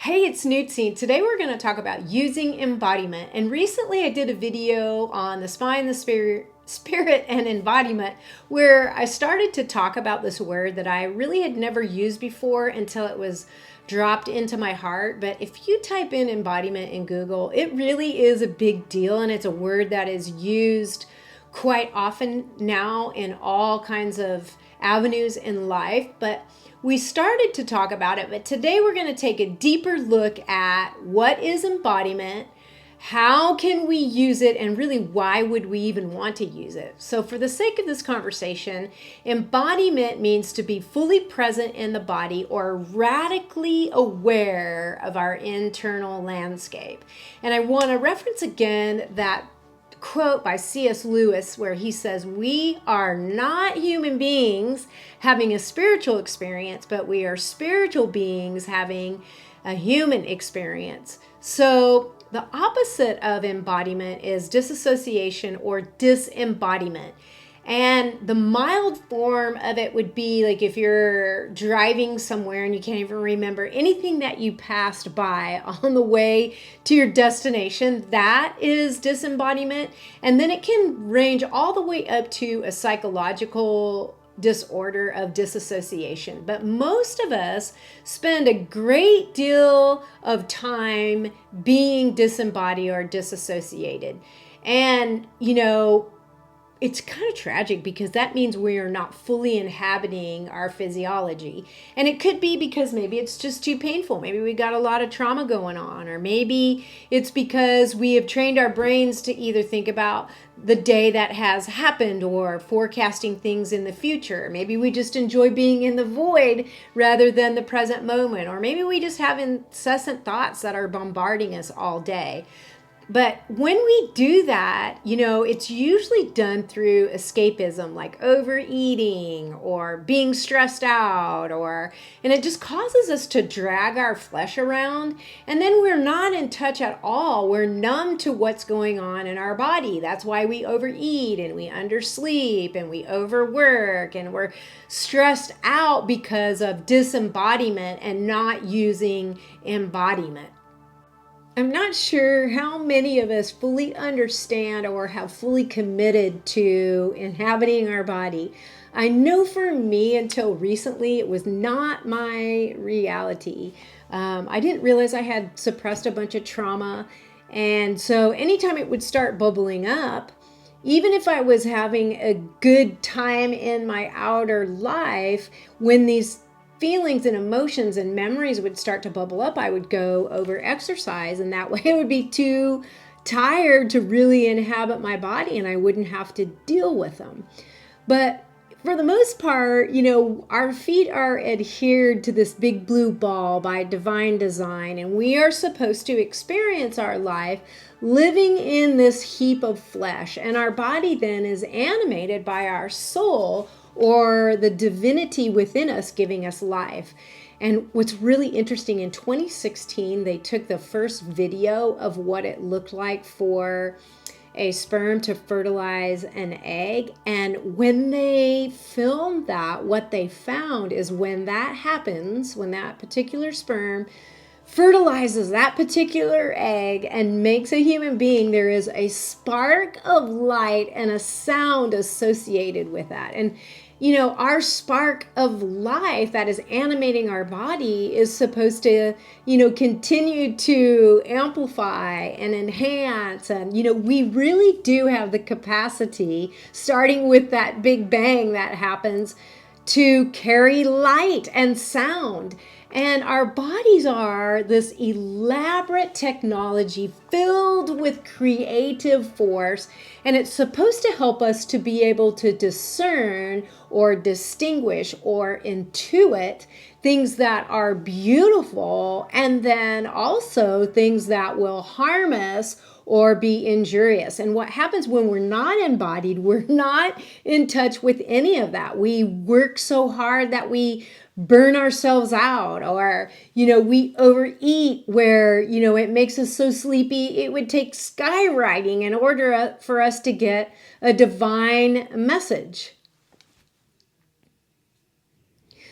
Hey, it's Nootsie. Today we're going to talk about using embodiment. And recently I did a video on the spine, the spirit and embodiment where I started to talk about this word that I really had never used before until it was dropped into my heart. But if you type in embodiment in Google, it really is a big deal, and it's a word that is used quite often now in all kinds of avenues in life. But we started to talk about it, but today we're going to take a deeper look at what is embodiment, how can we use it, and really why would we even want to use it. So for the sake of this conversation, embodiment means to be fully present in the body or radically aware of our internal landscape. And I want to reference again that quote by C.S. Lewis where he says, "We are not human beings having a spiritual experience, but we are spiritual beings having a human experience." So the opposite of embodiment is disassociation or disembodiment. And the mild form of it would be like if you're driving somewhere and you can't even remember anything that you passed by on the way to your destination. That is disembodiment. And then it can range all the way up to a psychological disorder of disassociation. But most of us spend a great deal of time being disembodied or disassociated. And, it's kind of tragic because that means we are not fully inhabiting our physiology. And it could be because maybe it's just too painful. Maybe we got a lot of trauma going on, or maybe it's because we have trained our brains to either think about the day that has happened or forecasting things in the future. Maybe we just enjoy being in the void rather than the present moment. Or maybe we just have incessant thoughts that are bombarding us all day. But when we do that, it's usually done through escapism, like overeating or being stressed out, and it just causes us to drag our flesh around. And then we're not in touch at all. We're numb to what's going on in our body. That's why we overeat and we undersleep and we overwork and we're stressed out because of disembodiment and not using embodiment. I'm not sure how many of us fully understand or have fully committed to inhabiting our body. I know for me, until recently, it was not my reality. I didn't realize I had suppressed a bunch of trauma. And so anytime it would start bubbling up, even if I was having a good time in my outer life, when these feelings and emotions and memories would start to bubble up, I would go over exercise, and that way I would be too tired to really inhabit my body and I wouldn't have to deal with them. But for the most part, our feet are adhered to this big blue ball by divine design, and we are supposed to experience our life living in this heap of flesh. And our body then is animated by our soul, or the divinity within us giving us life. And what's really interesting, in 2016, they took the first video of what it looked like for a sperm to fertilize an egg. And when they filmed that, what they found is when that happens, when that particular sperm fertilizes that particular egg and makes a human being, there is a spark of light and a sound associated with that. And our spark of life that is animating our body is supposed to, continue to amplify and enhance. And, we really do have the capacity, starting with that big bang that happens, to carry light and sound. And our bodies are this elaborate technology filled with creative force, and it's supposed to help us to be able to discern or distinguish or intuit things that are beautiful, and then also things that will harm us or be injurious. And what happens when we're not embodied, we're not in touch with any of that. We work so hard that we burn ourselves out, or, we overeat where, it makes us so sleepy. It would take skywriting in order for us to get a divine message.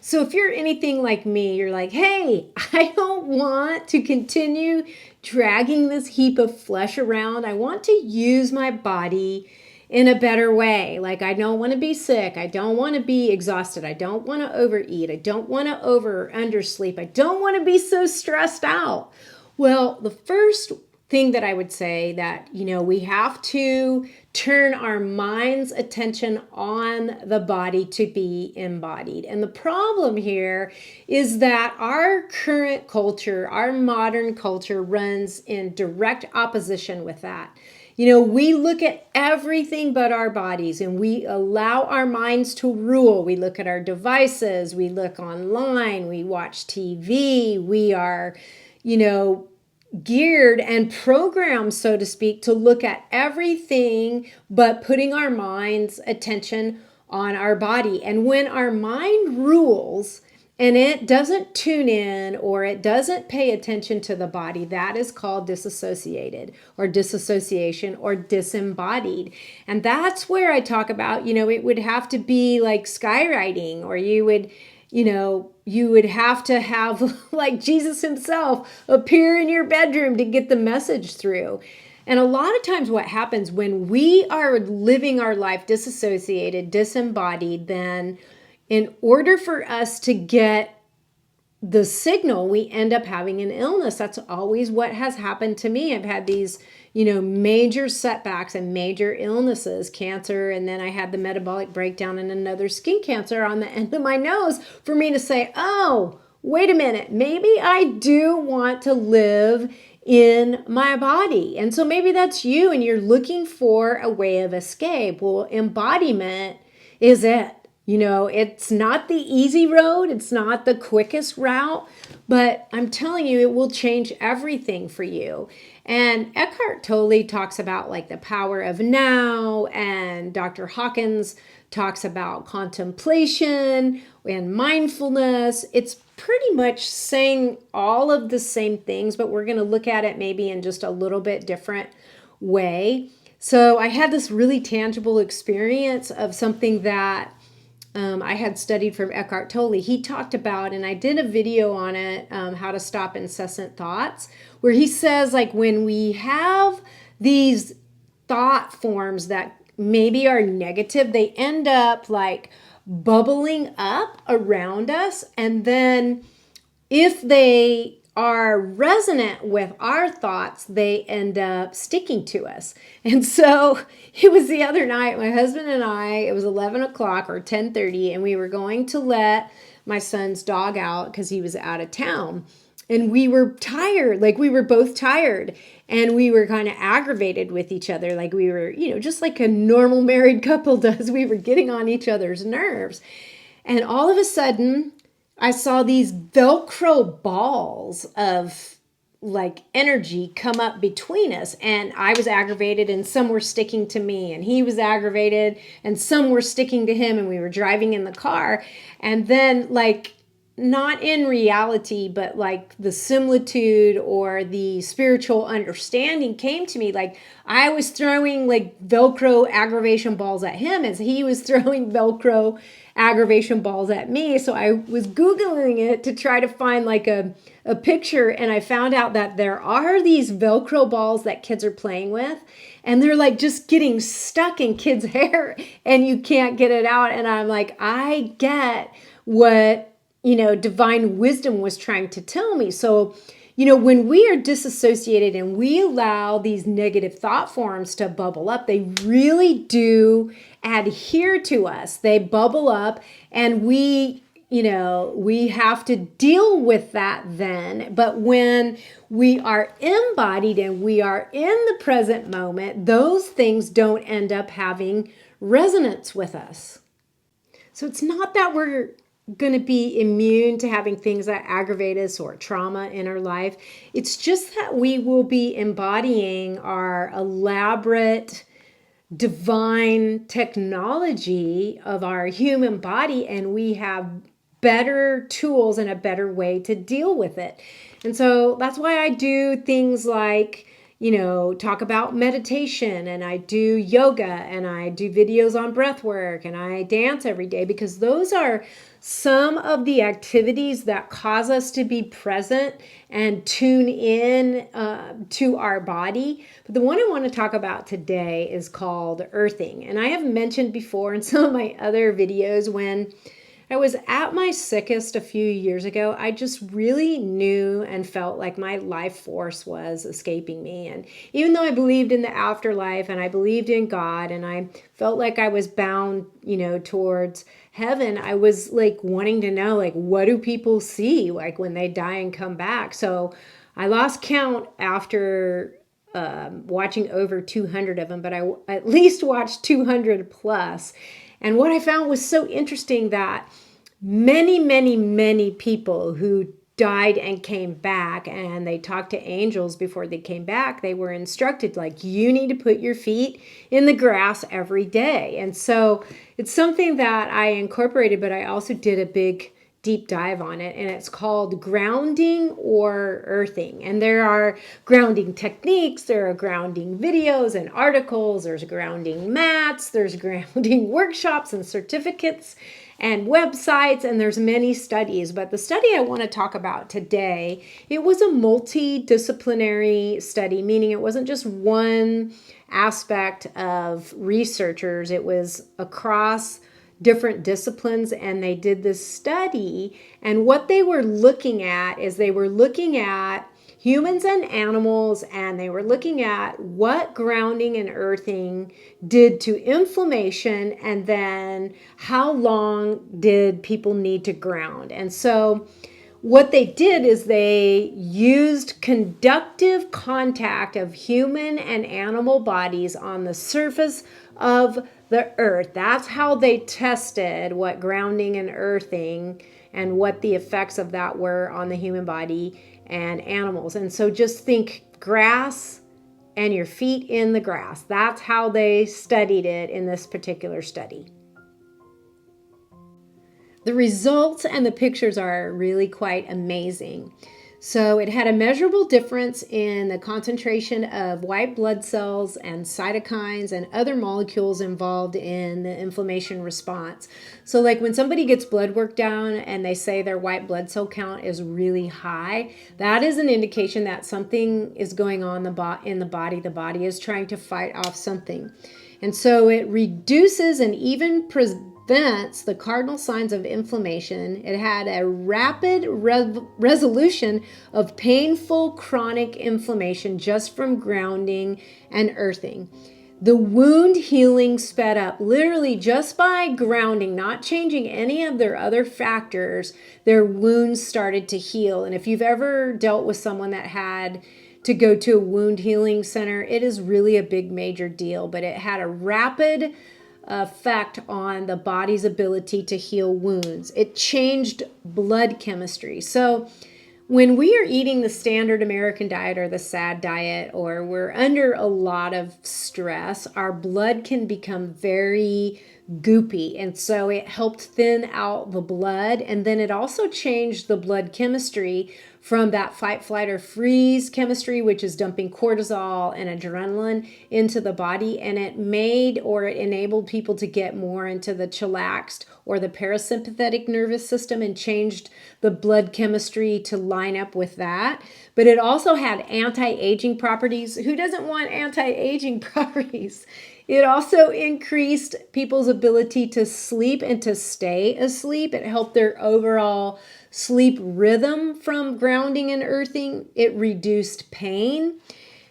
So if you're anything like me, you're like, hey, I don't want to continue dragging this heap of flesh around. I want to use my body in a better way. Like, I don't want to be sick. I don't want to be exhausted. I don't want to overeat. I don't want to undersleep. I don't want to be so stressed out. Well, the first thing that I would say that, we have to turn our mind's attention on the body to be embodied. And the problem here is that our current culture, our modern culture, runs in direct opposition with that. We look at everything but our bodies, and we allow our minds to rule. We look at our devices, we look online, we watch TV, we are, geared and programmed, so to speak, to look at everything but putting our mind's attention on our body. And when our mind rules and it doesn't tune in or it doesn't pay attention to the body, that is called disassociated or dissociation or disembodied. And that's where I talk about, it would have to be like skywriting, or you would have to have, like Jesus himself, appear in your bedroom to get the message through. And a lot of times what happens when we are living our life disassociated, disembodied, then in order for us to get the signal, we end up having an illness. That's always what has happened to me. I've had these, major setbacks and major illnesses, cancer, and then I had the metabolic breakdown and another skin cancer on the end of my nose for me to say, oh, wait a minute, maybe I do want to live in my body. And so maybe that's you and you're looking for a way of escape. Well, embodiment is it. It's not the easy road. It's not the quickest route, but I'm telling you, it will change everything for you. And Eckhart Tolle talks about like the power of now, and Dr. Hawkins talks about contemplation and mindfulness. It's pretty much saying all of the same things, but we're going to look at it maybe in just a little bit different way. So I had this really tangible experience of something that I had studied from Eckhart Tolle. He talked about, and I did a video on it, how to stop incessant thoughts, where he says, like, when we have these thought forms that maybe are negative, they end up like bubbling up around us. And then if they are resonant with our thoughts, they end up sticking to us. And so it was the other night, my husband and I, it was 11 o'clock or 10:30, and we were going to let my son's dog out because he was out of town. And we were tired, like we were both tired, and we were kind of aggravated with each other. Like we were, just like a normal married couple does, we were getting on each other's nerves. And all of a sudden, I saw these Velcro balls of like energy come up between us, and I was aggravated and some were sticking to me, and he was aggravated and some were sticking to him, and we were driving in the car. And then like, not in reality, but like the similitude or the spiritual understanding came to me. Like I was throwing like Velcro aggravation balls at him as he was throwing Velcro aggravation balls at me. So I was Googling it to try to find like a picture, and I found out that there are these Velcro balls that kids are playing with, and they're like just getting stuck in kids' hair and you can't get it out. And I'm like, I get what divine wisdom was trying to tell me. So, when we are disassociated and we allow these negative thought forms to bubble up, they really do adhere to us. They bubble up, and we have to deal with that then. But when we are embodied and we are in the present moment, those things don't end up having resonance with us. So it's not that we're going to be immune to having things that aggravate us or trauma in our life. It's just that we will be embodying our elaborate divine technology of our human body, and we have better tools and a better way to deal with it. And so that's why I do things like, talk about meditation, and I do yoga, and I do videos on breath work, and I dance every day, because those are some of the activities that cause us to be present and tune in to our body. But the one I want to talk about today is called earthing. And I have mentioned before in some of my other videos, when I was at my sickest a few years ago, I just really knew and felt like my life force was escaping me. And even though I believed in the afterlife and I believed in God and I felt like I was bound, towards heaven, I was like wanting to know, like, what do people see like when they die and come back? So I lost count after watching over 200 of them, but I at least watched 200 plus. And what I found was so interesting, that many, many, many people who died and came back, and they talked to angels before they came back, they were instructed, like, you need to put your feet in the grass every day. And so it's something that I incorporated, but I also did a big deep dive on it, and it's called grounding or earthing. And there are grounding techniques, there are grounding videos and articles, there's grounding mats, there's grounding workshops and certificates and websites, and there's many studies. But the study I want to talk about today, it was a multidisciplinary study, meaning it wasn't just one aspect of researchers, it was across different disciplines, and they did this study. And what they were looking at is they were looking at humans and animals, and they were looking at what grounding and earthing did to inflammation, and then how long did people need to ground. And so what they did is they used conductive contact of human and animal bodies on the surface of the earth. That's how they tested what grounding and earthing and what the effects of that were on the human body and animals. And so just think grass and your feet in the grass. That's how they studied it in this particular study. The results and the pictures are really quite amazing. So it had a measurable difference in the concentration of white blood cells and cytokines and other molecules involved in the inflammation response. So like when somebody gets blood work done and they say their white blood cell count is really high, that is an indication that something is going on in the body. The body is trying to fight off something. And so it reduces and even prevents the cardinal signs of inflammation. It had a rapid resolution of painful chronic inflammation just from grounding and earthing. The wound healing sped up literally just by grounding, not changing any of their other factors. Their wounds started to heal. And if you've ever dealt with someone that had to go to a wound healing center, it is really a big major deal, but it had a rapid effect on the body's ability to heal wounds. It changed blood chemistry. So when we are eating the standard American diet or the SAD diet, or we're under a lot of stress, our blood can become very goopy. And so it helped thin out the blood. And then it also changed the blood chemistry from that fight, flight, or freeze chemistry, which is dumping cortisol and adrenaline into the body. And it enabled people to get more into the chillaxed or the parasympathetic nervous system, and changed the blood chemistry to line up with that. But it also had anti-aging properties. Who doesn't want anti-aging properties? It also increased people's ability to sleep and to stay asleep. It helped their overall sleep rhythm from grounding and earthing. It reduced pain.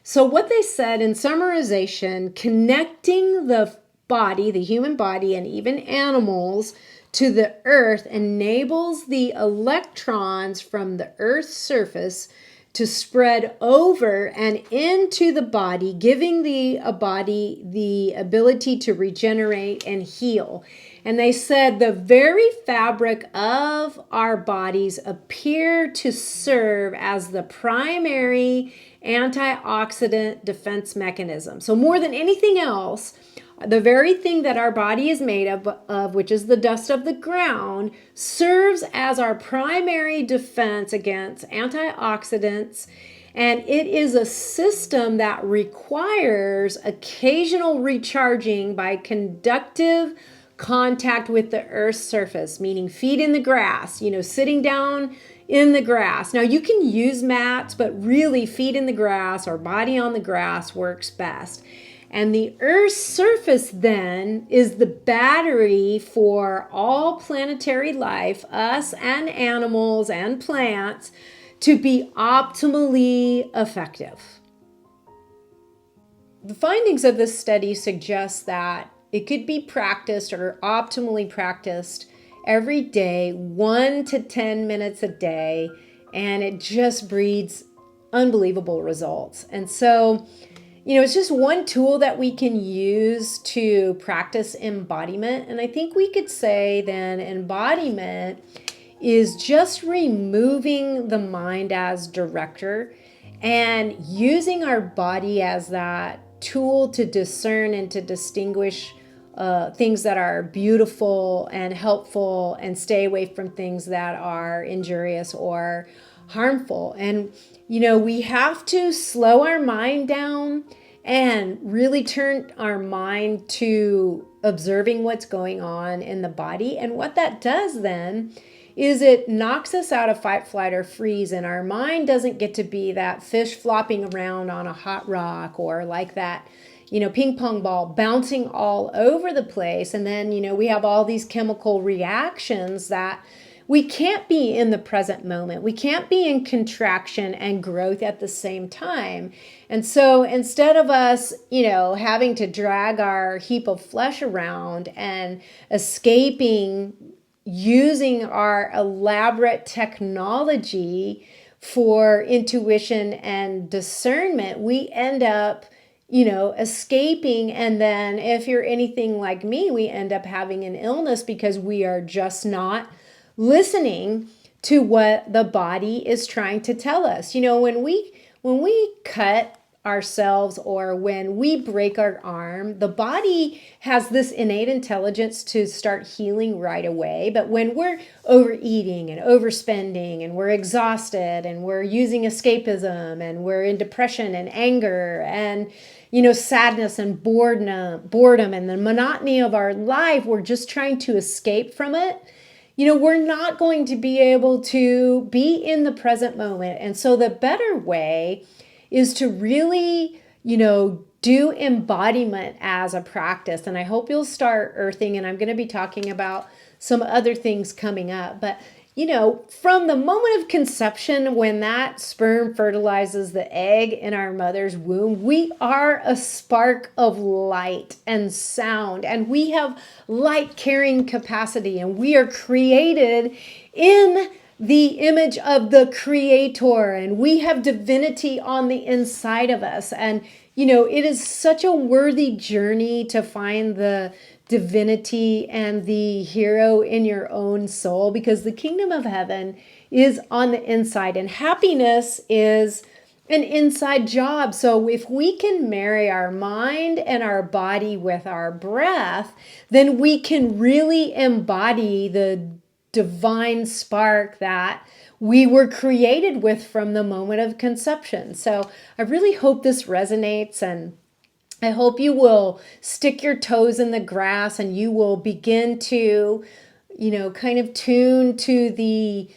So what they said in summarization, connecting the body, the human body, and even animals to the earth enables the electrons from the earth's surface to spread over and into the body, giving the body the ability to regenerate and heal. And they said the very fabric of our bodies appear to serve as the primary antioxidant defense mechanism. So more than anything else, the very thing that our body is made of, which is the dust of the ground, serves as our primary defense against antioxidants And it is a system that requires occasional recharging by conductive contact with the earth's surface, meaning feet in the grass, sitting down in the grass. Now you can use mats, but really feet in the grass or body on the grass works best. And the Earth's surface then is the battery for all planetary life, us and animals and plants, to be optimally effective. The findings of this study suggest that it could be practiced or optimally practiced every day, 1 to 10 minutes a day, and it just breeds unbelievable results. And so, it's just one tool that we can use to practice embodiment. And I think we could say then embodiment is just removing the mind as director and using our body as that tool to discern and to distinguish things that are beautiful and helpful and stay away from things that are injurious or harmful. And, we have to slow our mind down and really turn our mind to observing what's going on in the body. And what that does then is it knocks us out of fight, flight, or freeze, and our mind doesn't get to be that fish flopping around on a hot rock or like that, ping pong ball bouncing all over the place. And then, we have all these chemical reactions that we can't be in the present moment. We can't be in contraction and growth at the same time. And so instead of us, having to drag our heap of flesh around and escaping using our elaborate technology for intuition and discernment, we end up, escaping. And then if you're anything like me, we end up having an illness because we are just not listening to what the body is trying to tell us. When we cut ourselves or when we break our arm, the body has this innate intelligence to start healing right away. But when we're overeating and overspending and we're exhausted and we're using escapism and we're in depression and anger and sadness and boredom and the monotony of our life, we're just trying to escape from it. We're not going to be able to be in the present moment. And so the better way is to really, do embodiment as a practice. And I hope you'll start earthing, and I'm going to be talking about some other things coming up. But, from the moment of conception, when that sperm fertilizes the egg in our mother's womb, we are a spark of light and sound, and we have light carrying capacity, and we are created in the image of the Creator, and we have divinity on the inside of us. And, it is such a worthy journey to find the divinity and the hero in your own soul, because the kingdom of heaven is on the inside, and happiness is an inside job. So if we can marry our mind and our body with our breath, then we can really embody the divine spark that we were created with from the moment of conception. So I really hope this resonates, and I hope you will stick your toes in the grass and you will begin to, kind of tune to the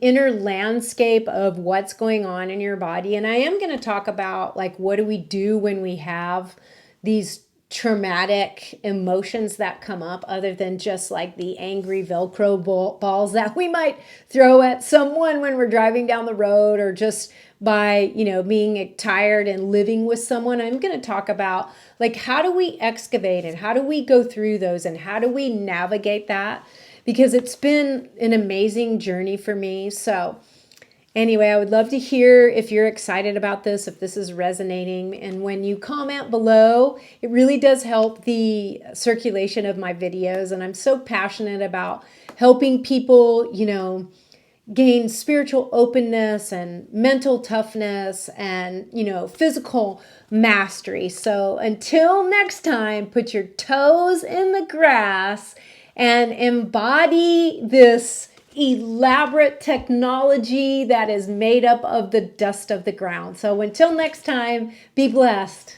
inner landscape of what's going on in your body. And I am going to talk about what do we do when we have these traumatic emotions that come up, other than just the angry Velcro balls that we might throw at someone when we're driving down the road, or just by, being tired and living with someone. I'm going to talk about how do we excavate and how do we go through those and how do we navigate that, because it's been an amazing journey for me. So anyway, I would love to hear if you're excited about this, if this is resonating. And when you comment below, it really does help the circulation of my videos. And I'm so passionate about helping people, gain spiritual openness and mental toughness and, physical mastery. So until next time, put your toes in the grass and embody this elaborate technology that is made up of the dust of the ground. So until next time, be blessed.